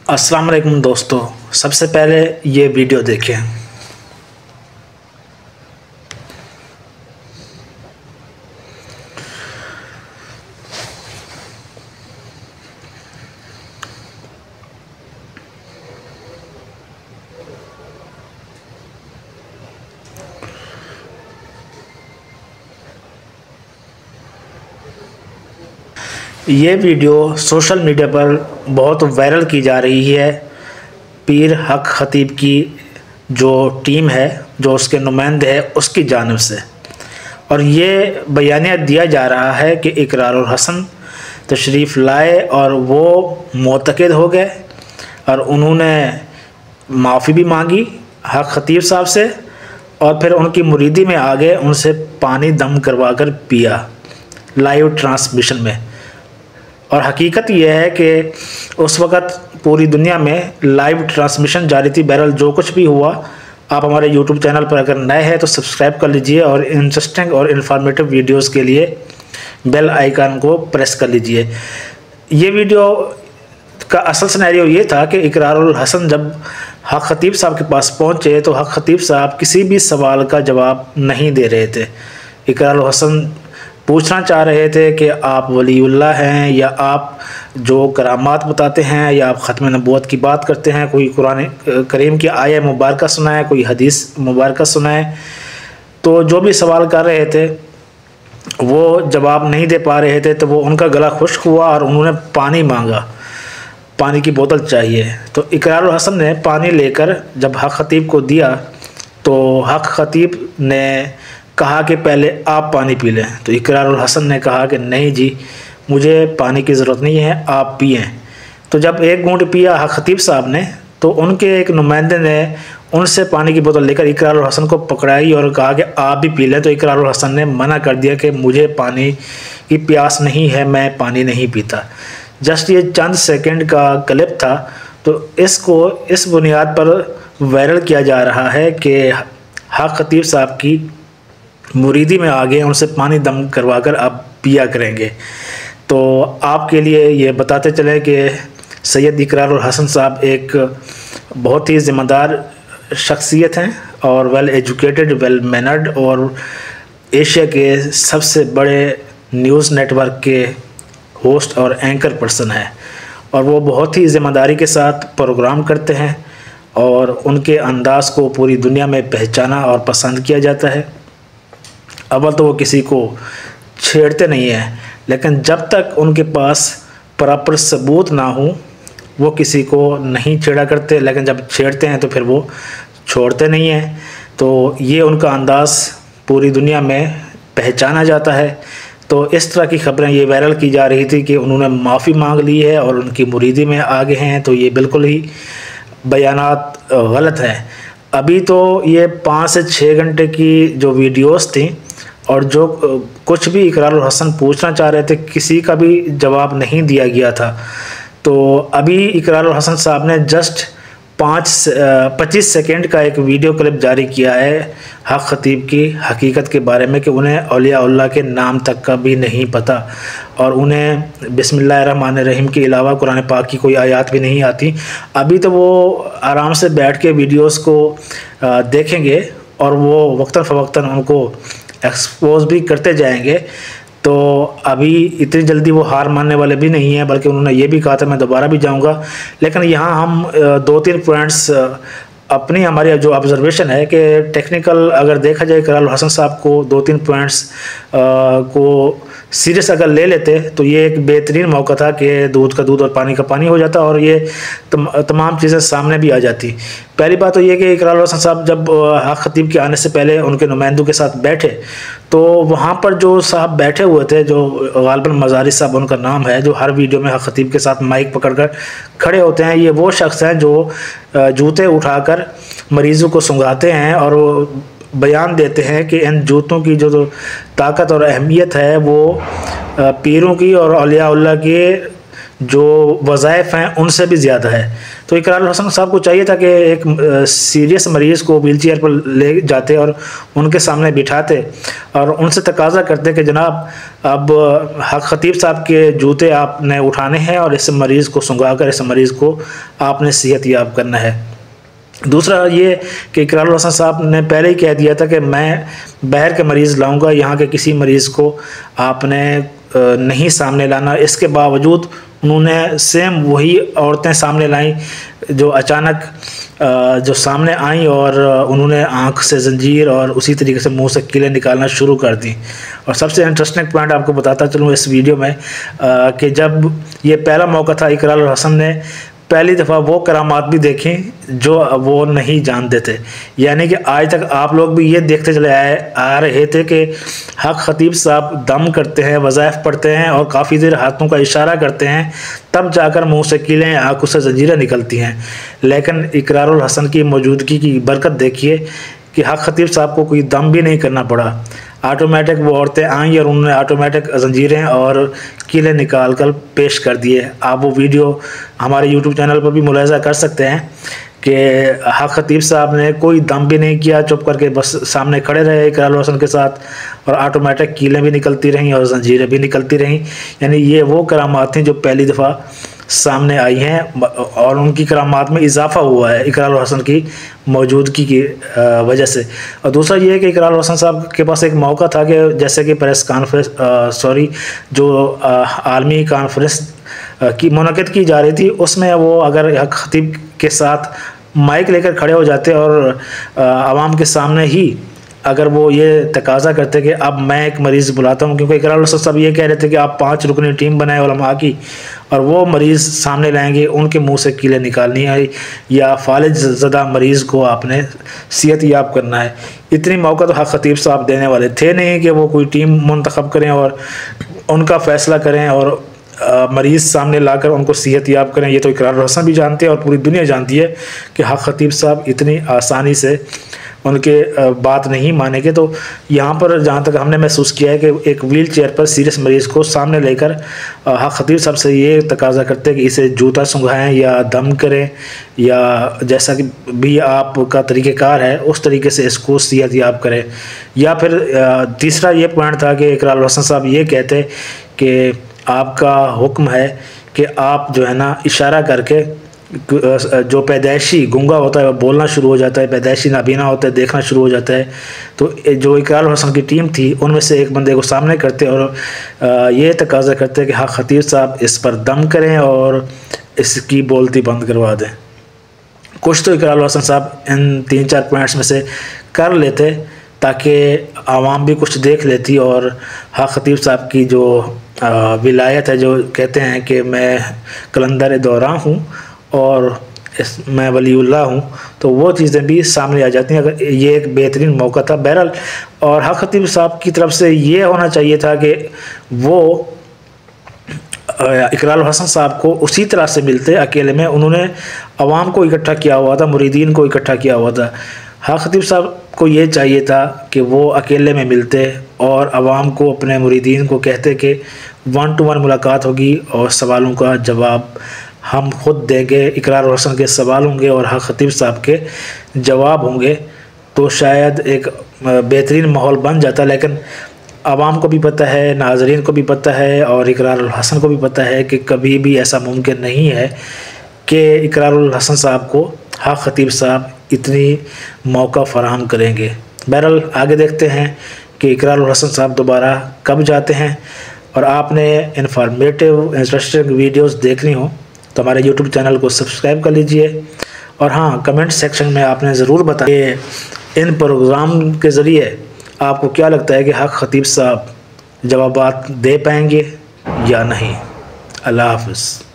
अस्सलाम वालेकुम दोस्तों, सबसे पहले ये वीडियो देखें। ये वीडियो सोशल मीडिया पर बहुत वायरल की जा रही है। पीर हक खतीब की जो टीम है, जो उसके नुमाइंदे हैं, उसकी जानिब से, और ये बयानिया दिया जा रहा है कि इकरारुल हसन तशरीफ़ लाए और वो मोतक़िद हो गए और उन्होंने माफ़ी भी मांगी हक खतीब साहब से, और फिर उनकी मुरीदी में आ गए, उनसे पानी दम करवा कर पिया लाइव ट्रांसमिशन में। और हकीकत यह है कि उस वक़्त पूरी दुनिया में लाइव ट्रांसमिशन जारी थी। बहरहाल जो कुछ भी हुआ, आप हमारे यूट्यूब चैनल पर अगर नए हैं तो सब्सक्राइब कर लीजिए और इंटरेस्टिंग और इन्फॉर्मेटिव वीडियोस के लिए बेल आइकन को प्रेस कर लीजिए। ये वीडियो का असल सिनेरियो ये था कि इकरारुल हसन जब हक खतीब साहब के पास पहुँचे तो हक खतीब साहब किसी भी सवाल का जवाब नहीं दे रहे थे। इकरारुल हसन पूछना चाह रहे थे कि आप वलीउल्लाह हैं, या आप जो करामात बताते हैं, या आप ख़त्म नबूवत की बात करते हैं, कोई कुरान करीम की आयत मुबारक सुनाए, कोई हदीस मुबारक सुनाए। तो जो भी सवाल कर रहे थे वो जवाब नहीं दे पा रहे थे, तो वो उनका गला खुश्क हुआ और उन्होंने पानी मांगा, पानी की बोतल चाहिए। तो इकरारुल हसन ने पानी लेकर जब हक खतीब को दिया तो हक खतीब ने कहा कि पहले आप पानी पी लें। तो इकरारुल हसन ने कहा कि नहीं जी, मुझे पानी की ज़रूरत नहीं है, आप पिएँ। तो जब एक घूंट पिया हक खतीब साहब ने, तो उनके एक नुमाइंदे ने उनसे पानी की बोतल लेकर इकरारुल हसन को पकड़ाई और कहा कि आप भी पी लें। तो इकरारुल हसन ने मना कर दिया कि मुझे पानी की प्यास नहीं है, मैं पानी नहीं पीता। जस्ट ये चंद सेकंड का क्लिप था, तो इसको इस बुनियाद पर वायरल किया जा रहा है कि हक खतीब साहब की मुरीदी में आ गए, उनसे पानी दम करवा कर आप पिया करेंगे। तो आपके लिए ये बताते चले कि सैयद इकरारुल हसन साहब एक बहुत ही ज़िम्मेदार शख्सियत हैं और वेल एजुकेटेड, वेल मैनर्ड, और एशिया के सबसे बड़े न्यूज़ नेटवर्क के होस्ट और एंकर पर्सन है, और वो बहुत ही ज़िम्मेदारी के साथ प्रोग्राम करते हैं और उनके अंदाज़ को पूरी दुनिया में पहचाना और पसंद किया जाता है। अव्वल तो वो किसी को छेड़ते नहीं हैं, लेकिन जब तक उनके पास प्रॉपर सबूत ना हो वो किसी को नहीं छेड़ा करते, लेकिन जब छेड़ते हैं तो फिर वो छोड़ते नहीं हैं। तो ये उनका अंदाज़ पूरी दुनिया में पहचाना जाता है। तो इस तरह की खबरें ये वायरल की जा रही थी कि उन्होंने माफ़ी मांग ली है और उनकी मुरीदी में आ गए हैं, तो ये बिल्कुल ही बयानात गलत हैं। अभी तो ये 5 से 6 घंटे की जो वीडियोस थी और जो कुछ भी इकरारुल हसन पूछना चाह रहे थे, किसी का भी जवाब नहीं दिया गया था। तो अभी इकरारुल हसन साहब ने जस्ट 25 सेकंड का एक वीडियो क्लिप जारी किया है हक खतीब की हकीकत के बारे में कि उन्हें औलिया-उल्लाह के नाम तक का भी नहीं पता, और उन्हें बिस्मिल्लाहिर्रहमानिर्रहीम के अलावा कुरान पाक की कोई आयत भी नहीं आती। अभी तो वो आराम से बैठ के वीडियोस को देखेंगे और वो वक्तन फ़वक्तन उनको एक्सपोज भी करते जाएंगे। तो अभी इतनी जल्दी वो हार मानने वाले भी नहीं हैं, बल्कि उन्होंने ये भी कहा था मैं दोबारा भी जाऊंगा। लेकिन यहाँ हम 2-3 पॉइंट्स अपनी हमारी जो ऑब्जर्वेशन है कि टेक्निकल अगर देखा जाए इकरारुल हसन साहब को 2-3 पॉइंट्स को सीरियस अगर ले लेते तो ये एक बेहतरीन मौका था कि दूध का दूध और पानी का पानी हो जाता और ये तमाम चीज़ें सामने भी आ जाती। पहली बात तो ये कि इकरारुल हसन साहब जब हक खतीब के आने से पहले उनके नुमाइंदों के साथ बैठे, तो वहाँ पर जो साहब बैठे हुए थे, जो गालिबन मज़ारी साहब उनका नाम है, जो हर वीडियो में हक खतीब के साथ माइक पकड़कर खड़े होते हैं, ये वो शख्स हैं जो जूते उठाकर मरीज़ों को सुंघाते हैं और बयान देते हैं कि इन जूतों की जो ताकत और अहमियत है वो पीरों की और औलिया-उल्लाह के जो वज़ाइफ हैं उनसे भी ज़्यादा है। तो इकरारुल हसन साहब को चाहिए था कि एक सीरियस मरीज़ को व्हील चेयर पर ले जाते और उनके सामने बिठाते और उनसे तकाजा करते कि जनाब अब हक खतीब साहब के जूते आपने उठाने हैं और इस मरीज़ को सुंघा कर इस मरीज़ को आपने सेहत याब करना है। दूसरा ये कि इकरारुल हसन साहब ने पहले ही कह दिया था कि मैं बाहर के मरीज़ लाऊंगा, यहाँ के किसी मरीज़ को आपने नहीं सामने लाना। इसके बावजूद उन्होंने सेम वही औरतें सामने लाई जो अचानक जो सामने आई और उन्होंने आँख से जंजीर और उसी तरीके से मुंह से कीलें निकालना शुरू कर दी। और सबसे इंटरेस्टिंग पॉइंट आपको बताता चलूँ इस वीडियो में कि जब ये पहला मौका था, इकरारुल हसन ने पहली दफ़ा वो करामात भी देखी जो वो नहीं जानते थे। यानी कि आज तक आप लोग भी ये देखते चले आ रहे थे कि हक खतीब साहब दम करते हैं, वज़ाइफ पढ़ते हैं और काफ़ी देर हाथों का इशारा करते हैं, तब जाकर मुंह से कीलें, आँखों से जंजीरें निकलती हैं। लेकिन इकरारुल हसन की मौजूदगी की बरकत देखिए कि हक खतीब साहब को कोई दम भी नहीं करना पड़ा। ऑटोमेटिक वो औरतें आई और उन्होंने ऑटोमेटिक जंजीरें और कीलें निकाल कर पेश कर दिए। आप वो वीडियो हमारे यूट्यूब चैनल पर भी मुलाहिज़ा कर सकते हैं कि हक खतीब साहब ने कोई दम भी नहीं किया, चुप करके बस सामने खड़े रहे इकरारुल हसन के साथ और ऑटोमेटिक कीलें भी निकलती रहीं और जंजीरें भी निकलती रहीं। यानी ये वो करामात थी जो पहली दफ़ा सामने आई हैं और उनकी करामात में इजाफा हुआ है इकरारुल हसन की मौजूदगी की वजह से। और दूसरा ये है कि इकरारुल हसन साहब के पास एक मौका था कि जैसे कि प्रेस कॉन्फ्रेंस जो आलमी कॉन्फ्रेंस की मुनक़िद की जा रही थी, उसमें वो अगर हक खतीब के साथ माइक लेकर खड़े हो जाते और आवाम के सामने ही अगर वो ये तकाजा करते कि अब मैं एक मरीज़ बुलाता हूँ, क्योंकि इकरारुल हसन साहब ये कह रहे थे कि आप 5 रुकनी टीम बनाए उलमा की और वो मरीज़ सामने लाएंगे, उनके मुंह से कीलें निकालनी है या फालिज ज़दा मरीज़ को आपने सेहत याब करना है। इतनी मौका तो हक खतीब साहब देने वाले थे नहीं कि वो कोई टीम मुंतखब करें और उनका फ़ैसला करें और मरीज़ सामने लाकर उनको सेहत याब करें। ये तो इकरारुल हसन भी जानते हैं और पूरी दुनिया जानती है कि हक खतीब साहब इतनी आसानी से उनके बात नहीं मानेंगे। तो यहाँ पर जहाँ तक हमने महसूस किया है कि एक व्हील चेयर पर सीरियस मरीज़ को सामने लेकर हक खतीब साहब से ये तकाजा करते हैं कि इसे जूता सुंघाएं या दम करें या जैसा कि भी आपका तरीक़ेकार है उस तरीके से इसको सेहत याब करें। या फिर तीसरा ये पॉइंट था कि इकरारुल हसन साहब ये कहते कि आपका हुक्म है कि आप जो है ना इशारा करके जो पैदाइशी गूंगा होता है वह बोलना शुरू हो जाता है, पैदाइशी नाबीना होता है देखना शुरू हो जाता है। तो जो इकरारुल हसन की टीम थी उनमें से एक बंदे को सामने करते और ये तकाजा करते कि हक खतीब साहब इस पर दम करें और इसकी बोलती बंद करवा दें। कुछ तो इकरारुल हसन साहब इन 3-4 पॉइंट्स में से कर लेते ताकि आवाम भी कुछ देख लेती और हक खतीब साहब की जो विलायत है, जो कहते हैं कि मैं कलंदर दौरा हूँ और मैं वलीउल्लाह हूँ, तो वो चीज़ें भी सामने आ जाती हैं। अगर ये एक बेहतरीन मौका था बहरहाल। और हक खतीब साहब की तरफ से ये होना चाहिए था कि वो इकरारुल हसन साहब को उसी तरह से मिलते अकेले में। उन्होंने आवाम को इकट्ठा किया हुआ था, मुरीदीन को इकट्ठा किया हुआ था। हक खतीब साहब को ये चाहिए था कि वो अकेले में मिलते और आवाम को, अपने मुरीदीन को कहते कि 1 to 1 मुलाकात होगी और सवालों का जवाब हम खुद देंगे। इकरारुल हसन के सवाल होंगे और हक खतीब साहब के जवाब होंगे, तो शायद एक बेहतरीन माहौल बन जाता। लेकिन आवाम को भी पता है, नाजरीन को भी पता है और इकरारुल हसन को भी पता है कि कभी भी ऐसा मुमकिन नहीं है कि इकरारुल हसन साहब को हक खतीब साहब इतनी मौका फराहम करेंगे। बहरहाल आगे देखते हैं कि इकरारुल हसन साहब दोबारा कब जाते हैं। और आपने इंफॉर्मेटिव इंटरेस्टिंग वीडियोस देखनी हो तो हमारे यूट्यूब चैनल को सब्सक्राइब कर लीजिए। और हाँ, कमेंट सेक्शन में आपने ज़रूर बताया इन प्रोग्राम के ज़रिए आपको क्या लगता है कि हक खतीब साहब जवाबात दे पाएंगे या नहीं। अल्लाह हाफ़िज़।